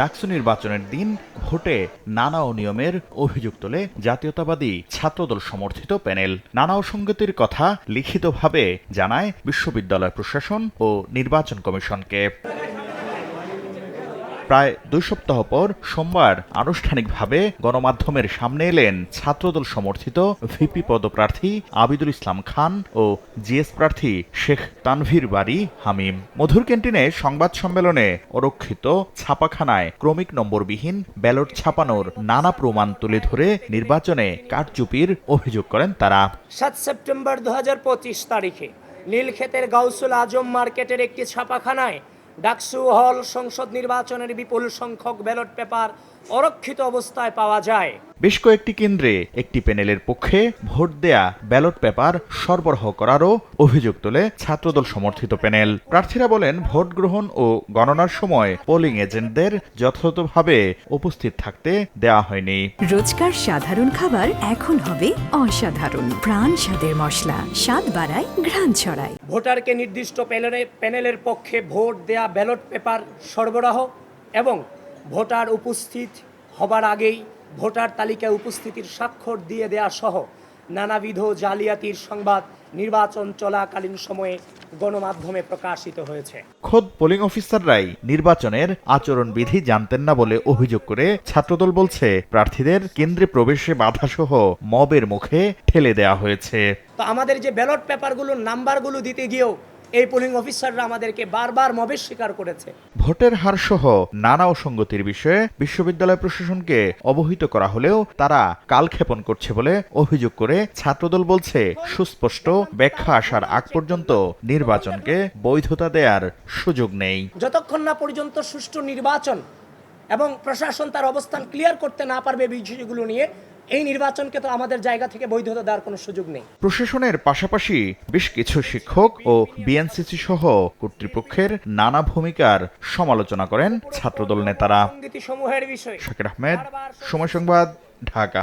ডাকসু নির্বাচনের দিন ভোটে নানা অনিয়মের অভিযোগ তোলে জাতীয়তাবাদী ছাত্রদল সমর্থিত প্যানেল। নানা অসঙ্গতির কথা লিখিতভাবে জানায় বিশ্ববিদ্যালয় প্রশাসন ও নির্বাচন কমিশনকে। প্রায় 2 সপ্তাহ পর সোমবার আনুষ্ঠানিকভাবে গণমাধ্যমের সামনে এলেন ছাত্রদল সমর্থিত ভিপি পদপ্রার্থী আবিদুল ইসলাম খান ও জিএস প্রার্থী শেখ তানভীর বারী হামিম। মধুর ক্যান্টিনে সংবাদ সম্মেলনে অরক্ষিত ছাপাখানায় ক্রমিক নম্বরবিহীন ব্যালট ছাপানোর নানা প্রমাণ তুলে ধরে নির্বাচনে কারচুপির অভিযোগ করেন তারা। 7 সেপ্টেম্বর 2025 তারিখে নীলক্ষেতের গাউসুল আজম মার্কেটের একটি ছাপাখানায় ডাকসু হল সংসদ নির্বাচনের বিপুল সংখ্যক ব্যালট পেপার অরক্ষিত অবস্থায় পাওয়া যায়। বেশ কয়েকটি কেন্দ্রে একটি প্যানেলের পক্ষে ভোট দেয়া ব্যালট পেপার সরবরাহ করারও অভিযোগ তোলে ছাত্রদল সমর্থিত প্যানেল। প্রার্থীরা বলেন, ভোট গ্রহণ ও গণনার সময় পোলিং এজেন্টদের যথাযথভাবে উপস্থিত থাকতে দেওয়া হয়নি। রোজকার সাধারণ খাবার এখন হবে অসাধারণ। প্রাণ স্বাদের মশলা, স্বাদ বাড়ায়, ঘ্রাণ ছড়ায়। ভোটারকে নির্দিষ্ট প্যানেলের পক্ষে ভোট দেয়া ব্যালট পেপার সরবরাহ এবং ভোটার উপস্থিত হবার আগেই ভোটার তালিকায় উপস্থিতির স্বাক্ষর দিয়ে দেয়া সহ নানাবিধ জালিয়াতির সংবাদ নির্বাচন চলাকালীন সময়ে গণমাধ্যমে প্রকাশিত হয়েছে। খোদ পোলিং অফিসাররাই নির্বাচনের আচরণবিধি জানতেন না বলে অভিযোগ করে ছাত্রদল বলছে, প্রার্থীদের কেন্দ্রে প্রবেশে বাধাসহ মবের মুখে ঠেলে দেওয়া হয়েছে। তো আমাদের যে ব্যালট পেপারগুলোর নাম্বারগুলো দিতে গিয়েও এই পোলিং অফিসাররা আমাদেরকে বারবার মবের শিকার করেছে। ভোটের হার সহ নানা অসঙ্গতির বিষয়ে বিশ্ববিদ্যালয় প্রশাসনকে অবহিত করা হলেও তারা কালক্ষেপণ করছে বলে অভিযোগ করে ছাত্রদল বলছে, সুস্পষ্ট ব্যাখ্যা আসার আগ পর্যন্ত নির্বাচনকে বৈধতা দেওয়ার সুযোগ নেই। যতক্ষণ না পর্যন্ত সুষ্ঠু নির্বাচন এবং প্রশাসন তার অবস্থান ক্লিয়ার করতে না পারবে বিষয়গুলো নিয়ে, এই নির্বাচনকে তো আমাদের জায়গা থেকে বৈধতা দেওয়ার কোনো সুযোগ নেই। প্রশাসনের পাশাপাশি বেশ কিছু শিক্ষক ও বিএনসিসি সহ কর্তৃপক্ষের নানা ভূমিকার সমালোচনা করেন ছাত্রদল নেতারা। সমূহের বিষয়ে শাকির আহমেদ, সময় সংবাদ, ঢাকা।